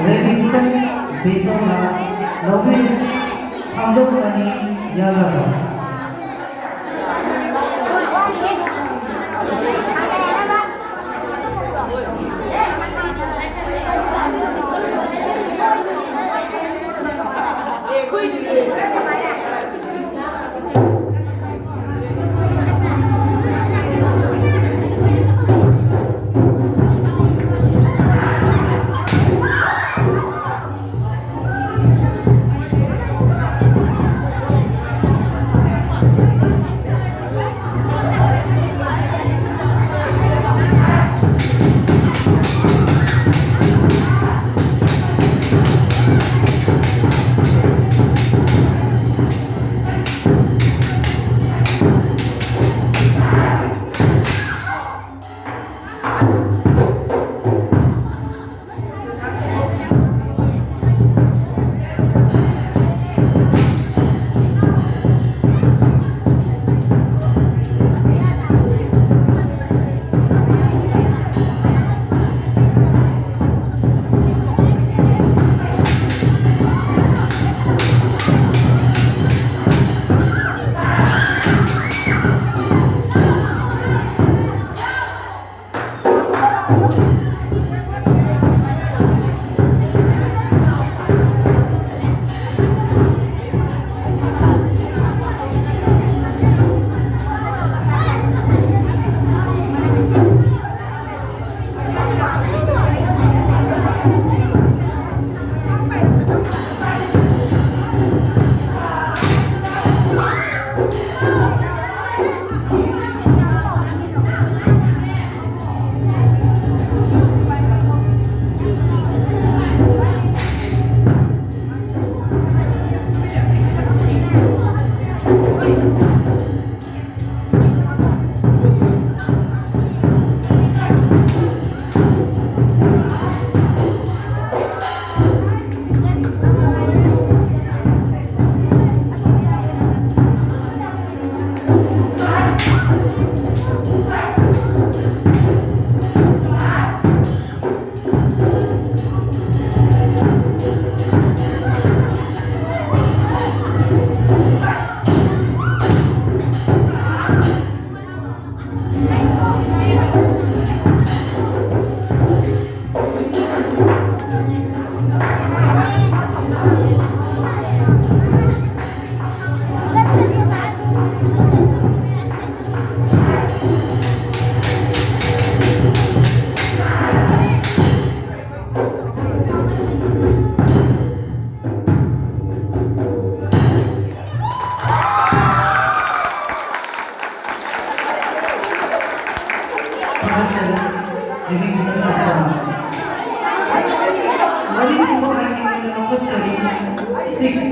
LIVINGSON, BISHWANATH, THANGJOU आणि YANNABA.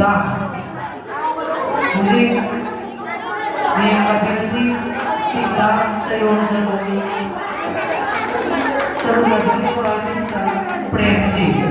दा musik di versi kita CHEIROL JAGOI seru lagi Puralista PREMJIT.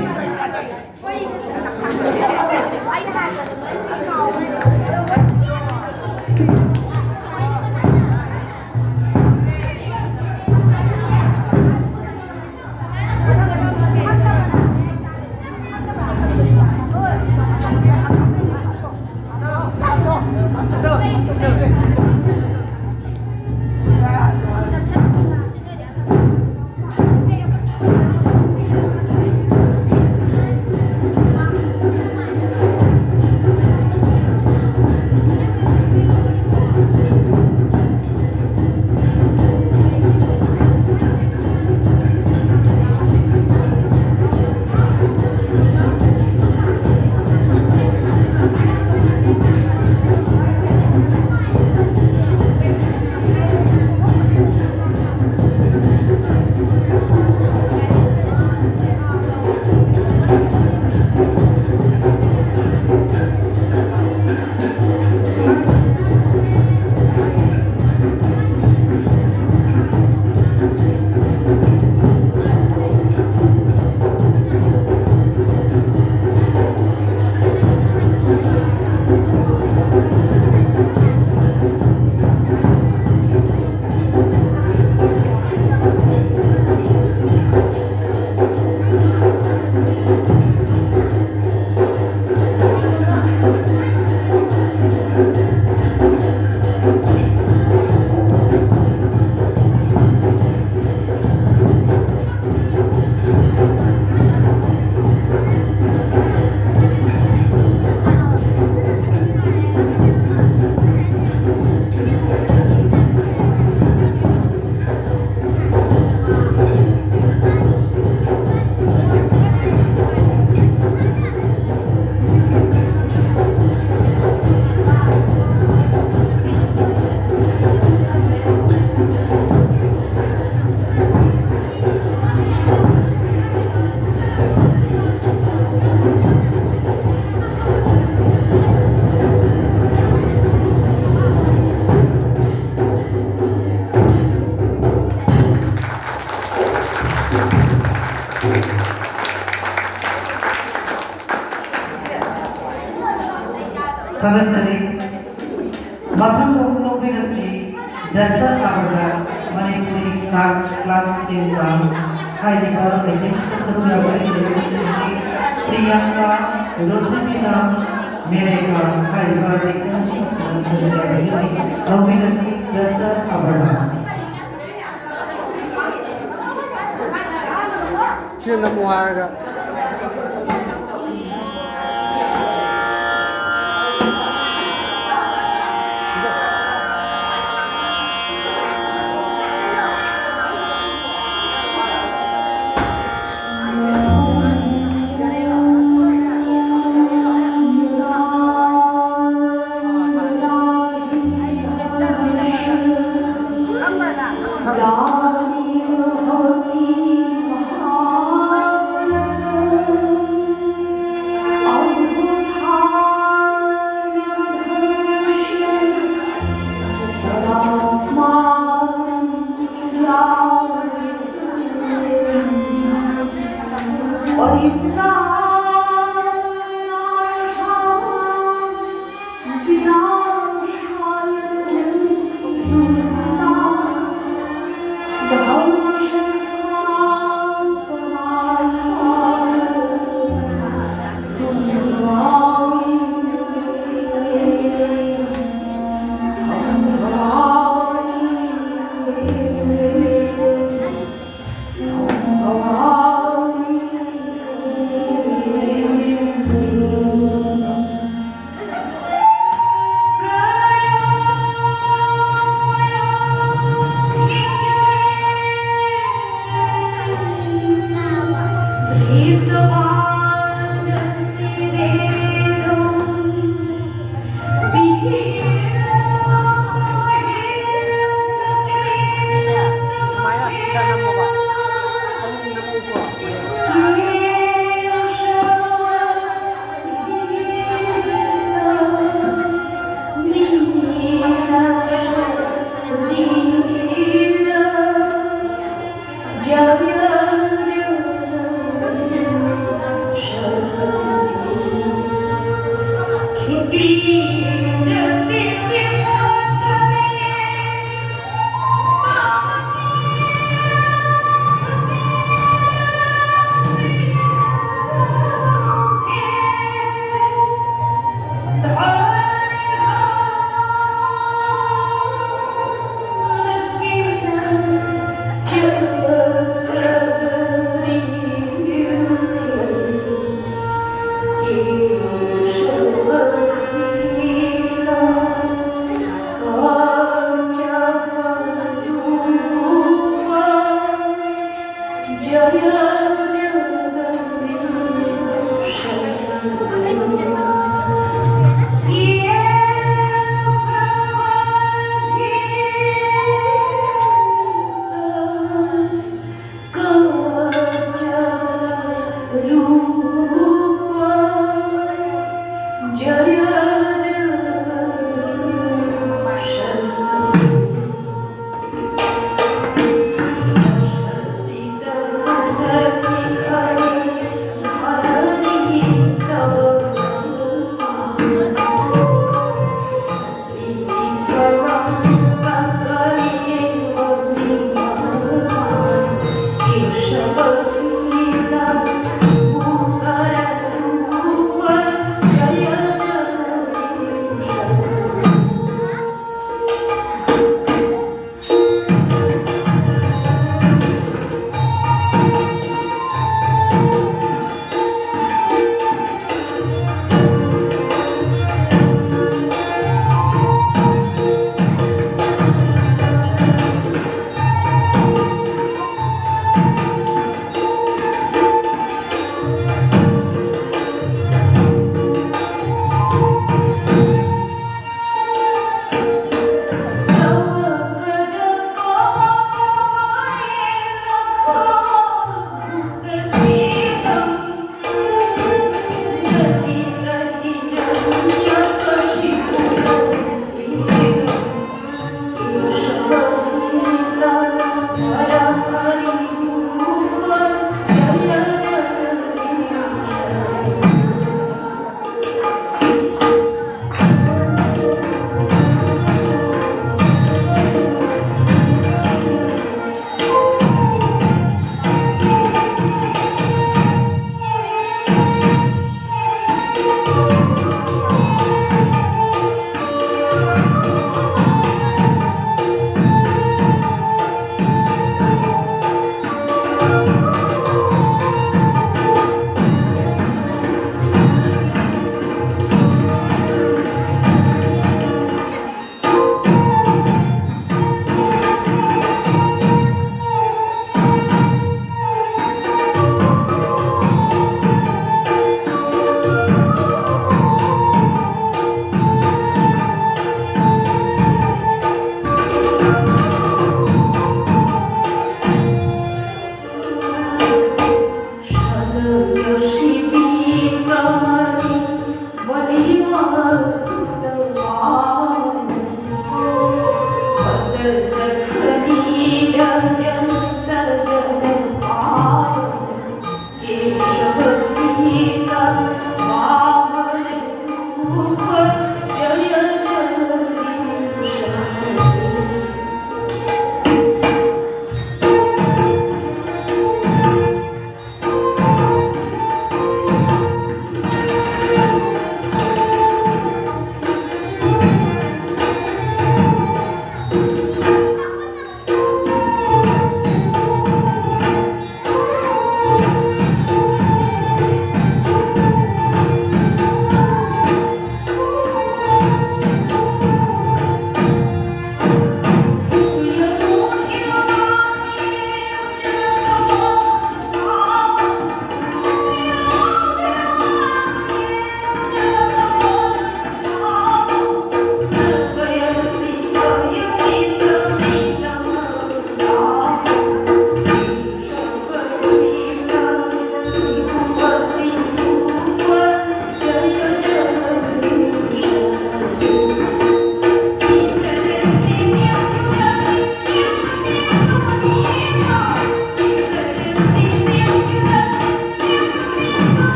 Kadasari Mathang Lobirasi Dasar Abra Manipuri Class Thang-Jam Hai Dikar Identitas Seru Yabari Priyanka Rosanina Mereka Hai Dikar Identitas Lobirasi Dasar Abra Chưa năm ngoài rồi. Đó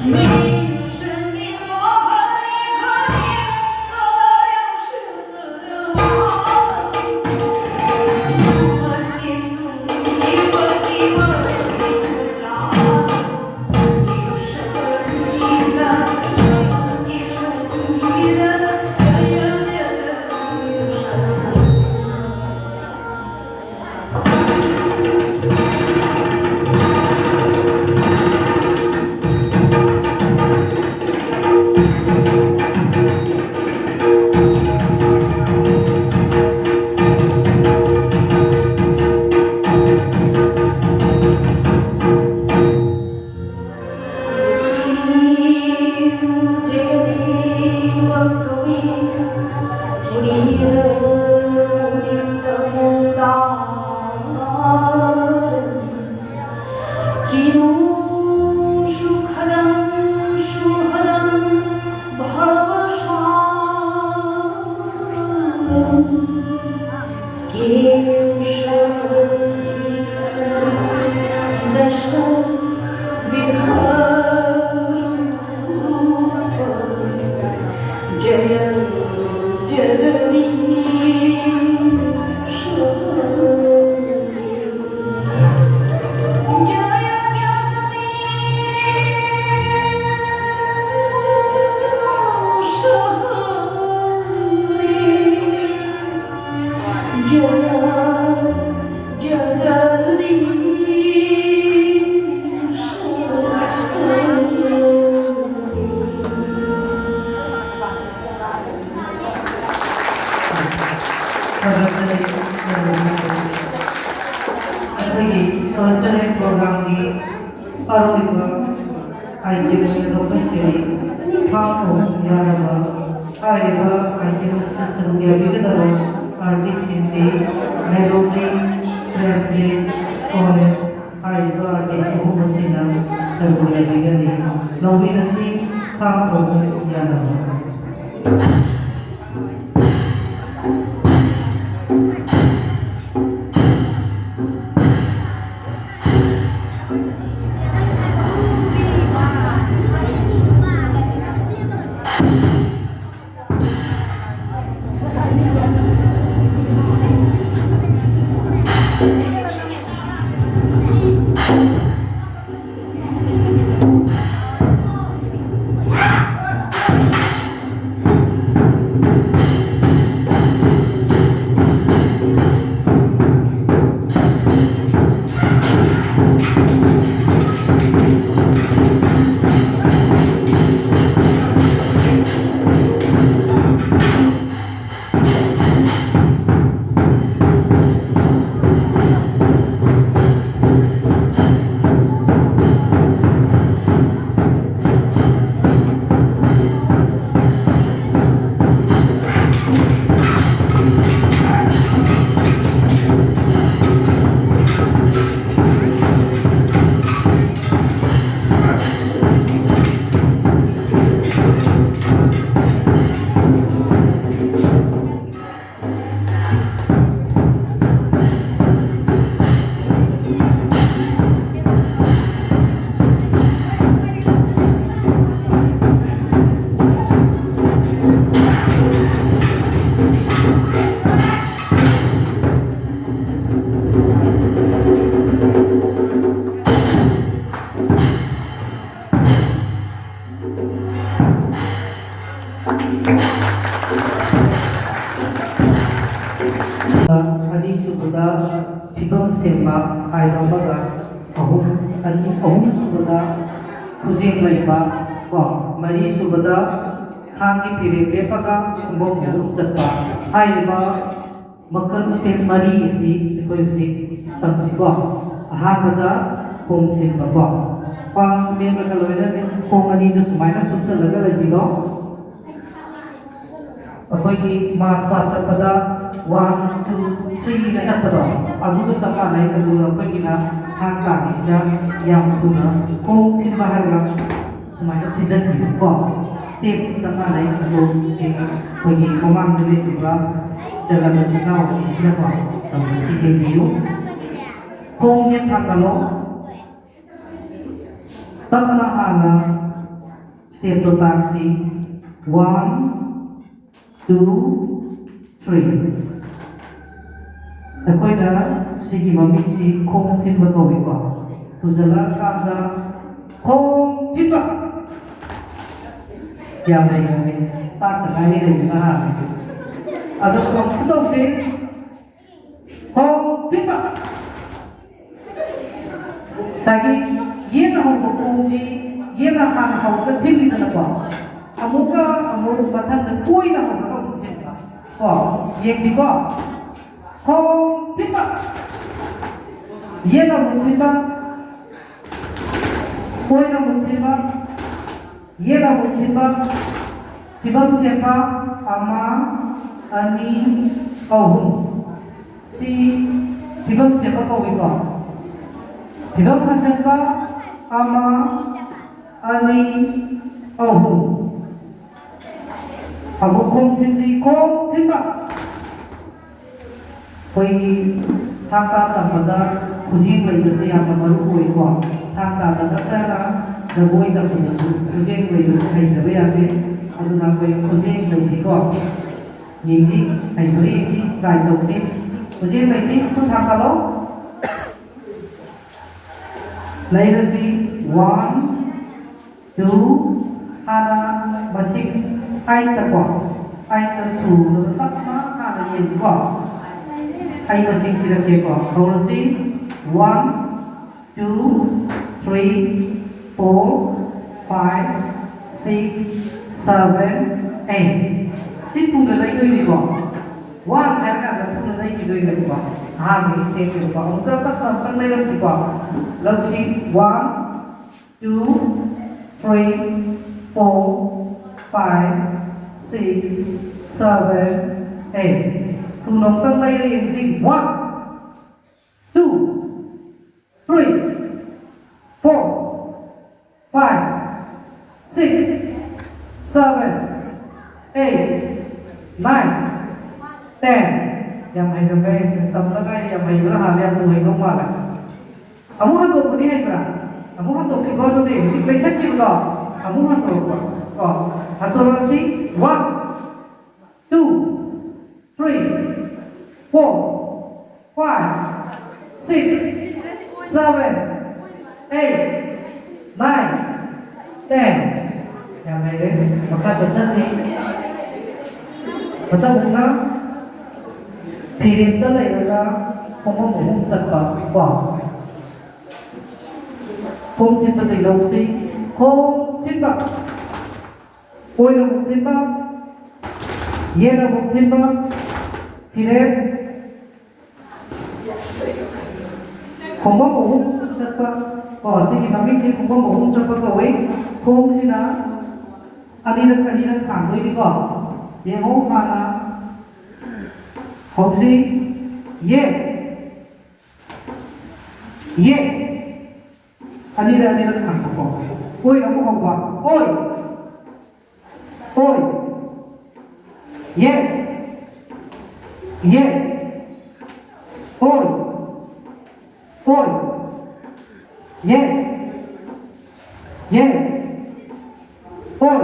PREMJIT, ONIX, Thang-Ta, YANNABA. ꯑꯅꯤꯁꯨꯕꯗ ꯐꯤꯕꯝ ꯁꯦꯝꯕ ꯍꯥꯏꯕ ꯑꯃꯒ ꯑꯍꯨꯝꯁꯨꯕꯗ ꯈꯨꯖꯦꯡ ꯂꯩꯕ ꯃꯔꯤꯁꯨꯕꯗ ꯊꯥꯡꯒꯤ ꯐꯤꯔꯦꯞ ꯂꯦꯞꯄꯒ ꯈꯨꯡꯒꯪ ꯑꯍꯨꯝ ꯆꯠꯄ ꯍꯥꯏꯔꯤꯕ ꯃꯈꯜ ꯁ꯭ꯇꯦꯞ ꯃꯔꯤ ꯑꯁꯤ ꯑꯩꯈꯣꯏ ꯍꯧꯖꯤꯛ ꯇꯝꯁꯤꯀꯣ. ꯑꯍꯥꯟꯕꯗ ꯈꯣꯡ ꯊꯤꯟꯕꯀꯣ, ꯈ꯭ꯋꯥꯡ ꯃꯦꯠꯂꯒ ꯂꯣꯏꯅꯅ ꯈꯣꯡ ꯑꯅꯤꯗ ꯁꯨꯃꯥꯏꯅ ꯆꯨꯞꯁꯜꯂꯒ ꯂꯩꯕꯤꯔꯣ. ꯑꯩꯈꯣꯏꯒꯤ ꯃꯥꯁ ꯄꯥꯁ ꯆꯠꯄꯗ 1, 2, 3ꯗ ꯆꯠꯄꯗꯣ ꯑꯗꯨꯒ ꯆꯞ ꯃꯥꯟꯅꯩ. ꯑꯗꯨꯒ ꯑꯩꯈꯣꯏꯒꯤꯅ ꯊꯥꯡ ꯇꯥꯕꯤꯁꯤꯅ ꯌꯥꯝ ꯊꯨꯅ ꯈꯣꯡ ꯊꯤꯟꯕ ꯍꯥꯏꯔꯒ ꯁꯨꯃꯥꯏꯅ ꯊꯤꯟꯖꯟꯕꯤꯕꯀꯣ. ꯁ꯭ꯇꯦꯞꯇꯤ ꯆꯞ ꯃꯥꯟꯅꯩ. ꯑꯗꯨ ꯑꯩꯈꯣꯏꯒꯤ ꯃꯃꯥꯡꯗ ꯂꯦꯞꯄꯤꯕ ꯆꯠꯂꯒ ꯏꯅꯥꯎꯄꯤꯁꯤꯅꯀꯣ ꯇꯧꯕꯁꯤ ꯌꯦꯡꯕꯤꯌꯨ. ꯈꯣꯡ ꯍꯦꯛ ꯊꯥꯡꯒꯠꯂꯣ. ꯇꯞꯅ ꯍꯥꯟꯅ step ตัวต่างสิ one two three แต่ค่อยนะสิกิมามิสิคงทิ้งมาก่อนดีกว่าทุจริตการดาคงทิ้งมาอย่างไรกันนี่ตากแต่ไงนี่เลยนะฮะอาจจะลองสต๊อกสิคงทิ้งมาSagi, ye na ho bongsi, ye na han ho ka thili na ba. Amuka amuk mathan na koi na ho ka mu thim ba. Ko, ye chi ko. Ho thim ba. Ye na mu thim ba. Koi na mu thim ba. Ye na mu thim ba. Thibam sepa ama ani ahum. Si thibam sepa ko wi ko. Hidam hajanpa ama ani ahum. Abu kong tinji kong timba. Koi thangta tampada kujin lai bese yang kamaru koi ko. Thangta tara jagoi da kunasu kujin lai bese hai da be ate. Aduna koi kujin lai si ko. Yingji hai bari ji try tau si. Kujin lai si tu thangta lo. Legacy 1, 2, hana masik ai ta kwa ai ta su no tak na hana yen kwa ai masik kira ke kwa legacy 1, 2, 3, 4, 5, 6, 7, 8 si tu na lai koi ni kwa 1 hai ka na tu na lai ki doi na kwa ha ni step ni kwa ong ka tak lai ram si kwa Legacy 1, 2, 3, 4, 5, 6, 7, 8. Thu nông tăng lây lên sinh 1, 2, 3, 4, 5, 6, 7, 8, 9, 10. Yang hay ramai tam lagai yang hay berhal yang tu hay kong malah. Kamu hantuk putih hai pra, kamu hantuk si kau tu deh, si kleset kiri kau, kamu hantuk kau, hantuk si 1, 2, 3, 4, 5, 6, 7, 8, 9, 10. Yang mai deh, maka contoh si, betul bukan? Pirim tu leh mereka, kamu mohon sebab kau. Không thiên bạc tình đồng si không thiên bạc ôi là một thiên bạc ye là một thiên bạc thì đấy không có một hung sát bạc có si mà biết chứ không có một hung sát bạc đâu ấy không si na anh đi thẳng với đi có ye hông mà là không si ye Ani dah thang ko. Oi aku ko ba. Oi. Ye. Oi. Ye. Oi. Ye. Oi.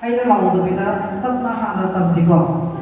Ai đã lòng từ người ta tâm ta hạ là tầm chỉ còn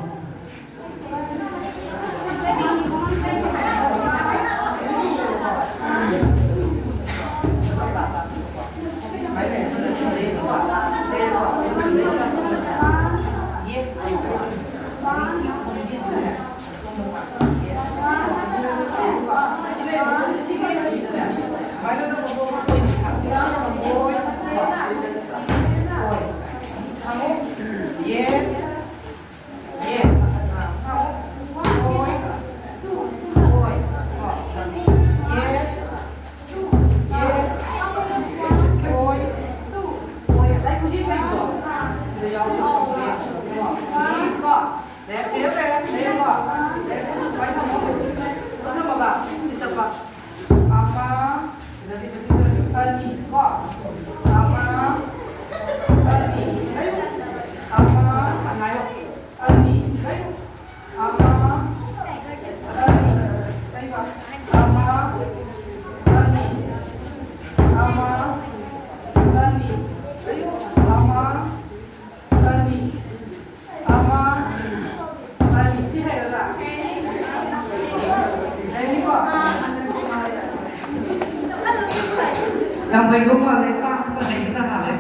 yang baik dong malah tak baik tak hal.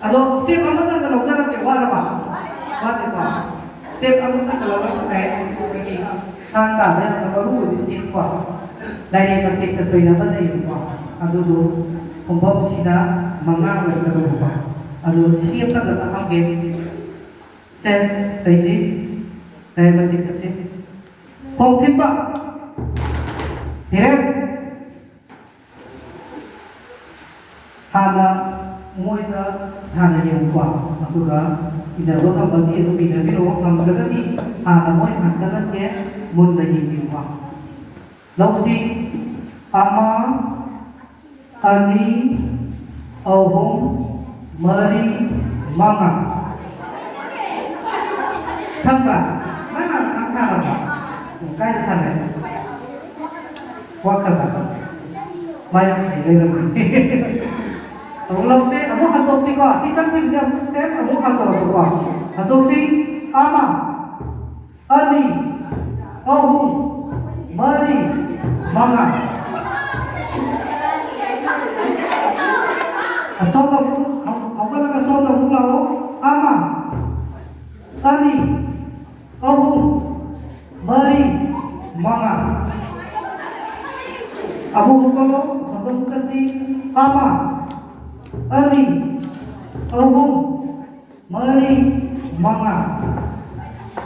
Ado setiap anggota kalau udah nak keluar apa? Buat apa? Setiap anggota kalau udah naik lagi Thang-Ta yang baru di setiap kuat. Dari batik terpilih apa lagi kuat. Ado tu kumpul sida mengang mereka tu kuat. Ado siap tak datang angin. Saya taisi dari batik sesi. Kong timba. Hiram. Hana moida hana yang kuat. Aku dah ina roh kam bagi itu ina biro kam berkati hana moi hansalan ke mun lagi yang kuat. Lausi ama ani ahum mari manga. Thang-Ta, mana Thang-Ta apa? Kaya sana. Wakata. Banyak ni lagi. Tolong si, amu hantok si kau. Si sampai bisa amu step, amu hantok tu kau. Hantok si ama, ani, ahum, mari, manga. Asal tahu, aku nak asal tahu lau ama, ani, ahum, mari, manga. Abu Bakar, asal tahu si ama. Ali, ahum, mari, manga.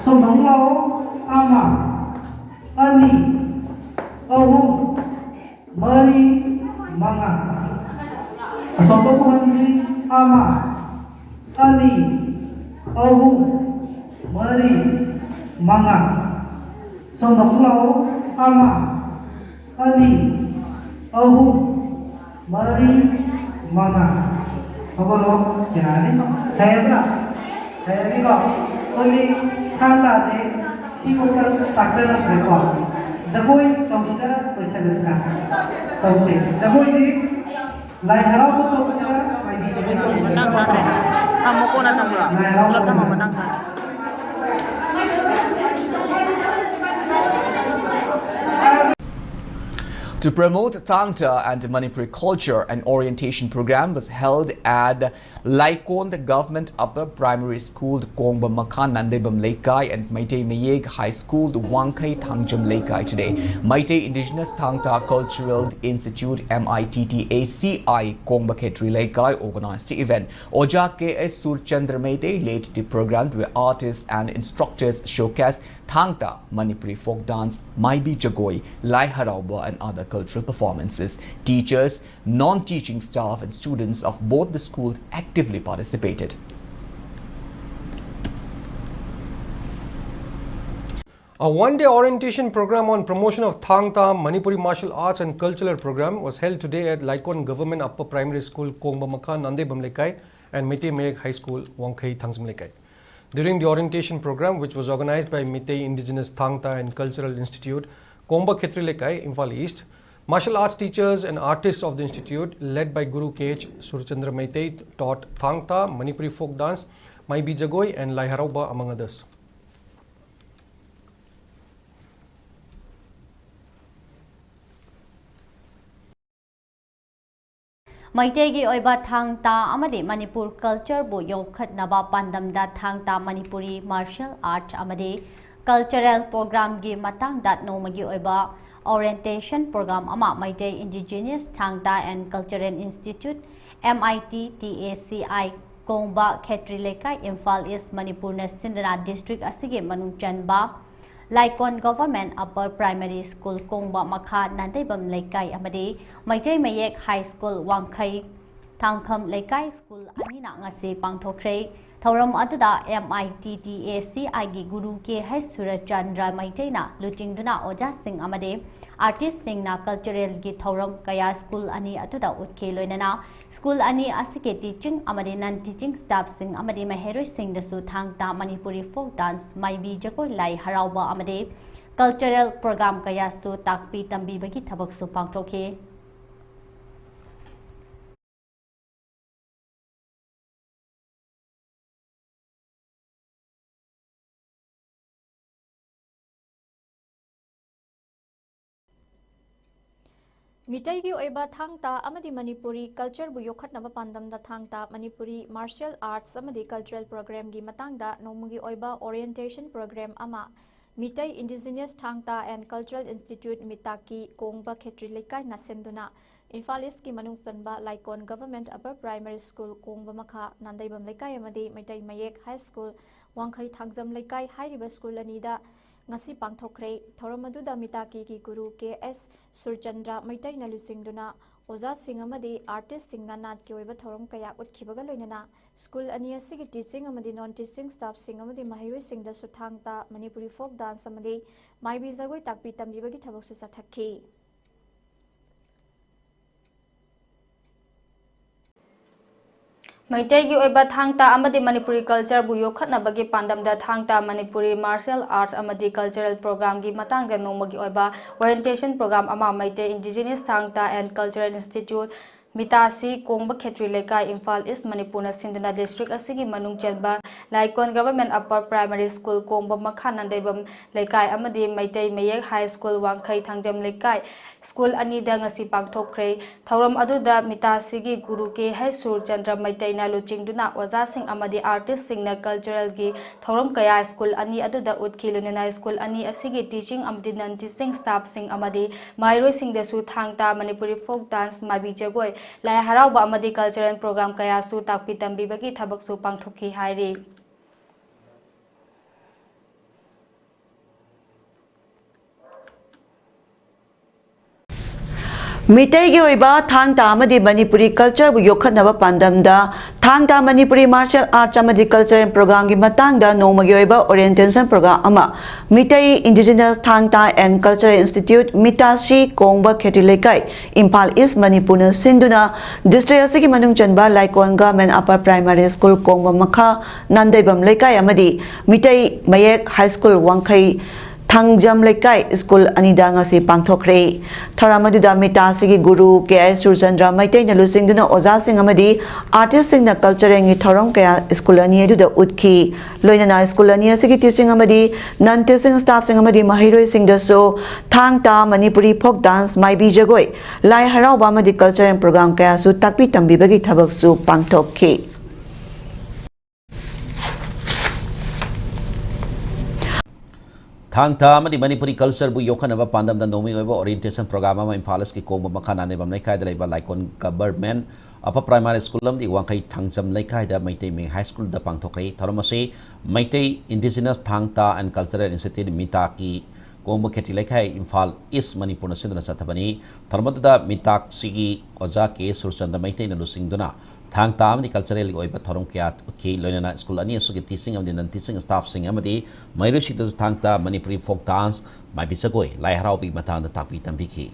Sambung lau, ama, ali, ahum, mari, manga. Asal tahu hadis ama, ali, ahum, mari, manga. Sambung lau, ama, ali, ahum, mari, manga. Apa lo? Jangan ni. Saya berah. Saya ni kau. Kali Thang-Ta je si bukan taksan mereka. Jagoi tahu sila पैसा desna. Tahu sih. Jagoi je lai harap tahu sila. MAYEK jagoi tahu sila. Kamu kau nak tangsa? Kalau kamu mau tangsa. To promote Thang-Ta and Manipuri culture, an orientation program was held at LEIKAI Government Upper Primary School, KONGBA, Nandebam, LEIKAI, and MEITEI MAYEK High School, WANGKHEI, THANGJAM, LEIKAI today. MEITEI Indigenous Thang-Ta Cultural Institute, MITTACI, KONGBA KESHETRI, LEIKAI organized the event. OGRD SURCHANDRA MEITEI led the program where artists and instructors showcased Thang-Ta, Manipuri folk dance, MAIBI, JAGOI, HARAOBA, and other cultural performances. Teachers, non-teaching staff, and students of both the schools actively participated. A one-day orientation program on promotion of Thang-Ta, Manipuri martial arts and cultural program was held today at LEIKAI Government Upper Primary School, KONGBA, Nandebam, LEIKAI, and MEITEI MAYEK High School, WANGKHEI, THANGJAM, LEIKAI. During the orientation program, which was organized by MEITEI Indigenous Thang-Ta and Cultural Institute, KONGBA KESHETRI, LEIKAI, IMPHAL East, martial arts teachers and artists of the institute, led by Guru KH Surchandra MEITEI, taught Thang-Ta, Manipuri folk dance, MAIBI, JAGOI, and HARAOBA, among others. Maitegi oiba Thang-Ta amadi Manipur culture bu yokhatnaba pandamda Thang-Ta Manipuri martial art amadi cultural program gi matangda nomagi oiba orientation program ama MEITEI Indigenous Thang-Ta and Cultural Institute MITTACI KONGBA KESHETRI LEIKAI IMPHAL East Manipur Sindana District asige manungchanba LEIKAI Government Upper Primary School KONGBA Nandebam LEIKAI amadi MEITEI MAYEK High School WANGKHEI THANGJAM LEIKAI School anina ngasi pangthokre Thauram aduda MITTACI gi Guru KH Surchandra MEITEI na lutingduna oja sing amade artist sing na cultural gi thauram kaya school ani aduda utke loinana school ani asike teaching amade non teaching staff sing amade maheroi sing dasu Thang-Ta Manipuri folk dance MAIBI JAGOI lai HARAOBA amade cultural program kaya su takpi tambi bagi thabak su pangthokhe. ꯃꯤꯇꯩꯒꯤ ꯑꯣꯏꯕ ꯊꯥꯡ-ꯇꯥ ꯑꯃꯗꯤ ꯃꯅꯤꯄꯨꯔꯤ ꯀꯜꯆꯔꯕꯨ ꯌꯣꯛꯈꯠꯅꯕ ꯄꯥꯟꯗꯝꯗ Thangta Manipuri martial arts ꯑꯃꯗꯤ cultural ꯄ꯭ꯔꯣꯒ꯭ꯔꯥꯝꯒꯤ ꯃꯇꯥꯡꯗ ꯅꯣꯡꯃꯒꯤ ꯑꯣꯏꯕ ꯑꯣꯔꯤꯌꯦꯟꯇꯦꯁꯟ ꯄ꯭ꯔꯣꯒ꯭ꯔꯥꯝ ꯑꯃ Meitei indigenous Thangta and cultural institute ꯃꯤꯇꯥꯀꯤ ꯀꯣꯡꯕ ꯈꯦꯇ꯭ꯔꯤ ꯂꯩꯀꯥꯏꯅ ꯁꯤꯟꯗꯨꯅ ꯏꯝꯐꯥꯜ ꯏꯁꯀꯤ ꯃꯅꯨꯡ ꯆꯟꯕ Laikon government upper primary school Kongba Makha Nandeibam ꯂꯩꯀꯥꯏ ꯑꯃꯗꯤ ꯃꯩꯇꯩ ꯃꯌꯦꯛ ꯍꯥꯏ ꯁ꯭ꯀꯨꯜ ꯋꯥꯡꯈꯩ ꯊꯥꯡꯖꯝ ꯂꯩꯀꯥꯏ ꯍꯥꯏꯔꯤꯕ ꯁ꯭ꯀꯨꯜ ꯑꯅꯤꯗ ngasi pangthokre thoram aduda mitaki ki guru KS SURCHANDRA maitaina lusingduna oja singh amadi artist singna nat ki oiba thoram kaya utkhibaga loinana school ani asigi teaching amadi non teaching staff sing amadi mahiroi singda su thang-ta manipuri folk dance amadi MAIBI jagoi takpi tambibagi thabak su sathakhi मैतेगी ओइबा थांगता अमदी Manipuri culture बु योखतनबगी पांदमदा Thangta Manipuri martial arts अमदी cultural program की मतंगदा नोमगी ओइबा ओरिएंटेशन प्रोग्राम अमा Meitei indigenous Thangta and cultural institute मितासी कोंगबा खेत्री लेकाई इम्फाल ईस्ट मणिपुर सिंधना डिस्ट्रिक्ट असिगी मनुंग चेनबा Laikon government upper primary school Kongba Makha Nandeibam Leikai अमदी Meitei Mayek high school Wangkhei Thangjam Leikai school अनीदा ngasi पांगथोखरे थौरम अदुदा मितासीगी गुरु के है सुरचंद्र मैतेना लुचिंगदुना ओजा सिंह अमदी आर्टिस्ट सिंगना कल्चरल की थौरम कया स्कूल अनी अदुदा उतखिलुनना स्कूल अनी असिगी टीचिंग अमदी नन टीचिंग स्टाफ सिंह अमदी माइरोय सिंगदसु थांगता मणिपुरी फोक डांस माइबी जगोय लाई हराओबा अमदी कल्चरल प्रोग्राम कयासु ताकपी तंबीबगी थबकसु पांगथोखि हाइरि मीटेई की ओइबा थांग-ता अमदी मणिपुरी कल्चर बु योखतनबा पांदमदा थांग-ता मणिपुरी मार्शल आर्ट्स अमदी कल्चरल प्रोग्राम की मतंगदा नोमगी ओइबा ओरिएंटेशन प्रोग्राम अमा Meitei indigenous Thangta and cultural institute मितासी कोंगबा खेत्री लेकाई इम्फाल ईस्ट मणिपुर सिंधुना डिस्ट्रिक्ट असिगी मनुंग चनबा Laikon government upper primary school Kongba Makha Nandeibam Leikai अमदी Meitei Mayek high school Wangkhei Thangjam Leikai school अनीदा ngasi पांगथोखरे थौरम अदुदा मितासीगी गुरु KS सुरचंद्र मैतेना लुसिंगदुना ओजा सिंह अमदी आर्टिस्ट सिंगना कल्चरल थौरम कया स्कूल अनी अदुदा उतखि लोइनना स्कूल अनी असिगी टीचिंग अमदी नन टीचिंग स्टाफ सिंह अमदी महिरोय सिंगदसो थांग-ता मणिपुरी फोक डांस माइबी जगोय लाई हराओबा अमदी कल्चरल प्रोग्राम कयासु ताकपी तंबीबगी थबकसु पांगथोखि थांग-ता अमदी मणिपुरी कल्चर बु योखनबा पांदमदा नोमी ओइबा ओरिएंटेशन प्रोग्राम अमा इम्फाल की कोंगबा मखा नानेबम लेकाइदा लेबा Laikon government upper primary school अमदी वांगखै थांगजम लेकाइदा मैतेई मे हाई स्कूल दा पांगथोखरे थरमसे Meitei indigenous Thangta and cultural institute मिताकी कोंगबा खेत्री लेकाइ इम्फाल ईस्ट मणिपुर सिंधना सथबनी थरमदुदा मिताकसिगी ओजा के सुरचंद्र मैतेना लुसिंगदुना थांग-ता अमदी कल्चरल ओइबा थौरम कया उतखि लोइनना स्कूल अनी असुगी टीचिंग अमदी नन टीचिंग स्टाफ सिंह अमदी मैरुसिदसु थांग-ता मणिपुरी फोक डांस माइबी जगोय लाई हराओबी मतंगदा ताकपी तंबीखि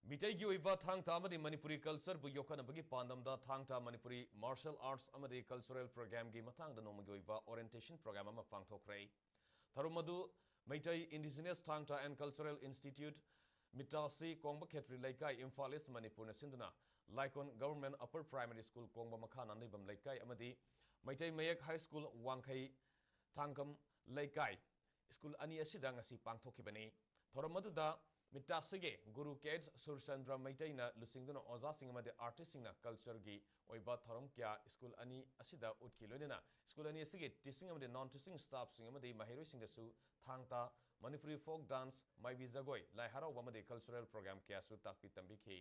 मीटेगी ओइबा थांग-ता अमदी मणिपुरी कल्चर बु योखनबगी पांदमदा थांग-ता मणिपुरी मार्शल आर्ट्स अमदी कल्चरल प्रोग्राम की मतंगदा नोमगी ओइबा ओरिएंटेशन प्रोग्राम अमा पांगथोखरे थरुमदु Meitei indigenous Thangta and cultural institute मितासी कोंगबा खेत्री लेकाई इम्फाल ईस्ट मणिपुर सिंधुना Laikon government upper primary school Kongba Makha Nandeibam Leikai अमदी Meitei Mayek high school Wangkhei Thangjam Leikai school अनी असिदा ngasi पांगथोखिबनी थौरम अदुदा मितासीगे गुरु KS सुरचंद्र मैतेना लुसिंगदुना ओजा सिंह अमदी आर्टिस्ट सिंगना कल्चर की ओइबा थौरम क्या स्कूल अनी असिदा उतखि लोइनना स्कूल अनी असिगे टीचिंग अमदी नॉन टीचिंग स्टाफ सिंह अमदी महिरोय सिंगदसु थांग-ता मणिपुरी फोक डांस माइबी जगोय लाई हराओबा अमदी कल्चरल प्रोग्राम कयासु ताकपी तंबीखि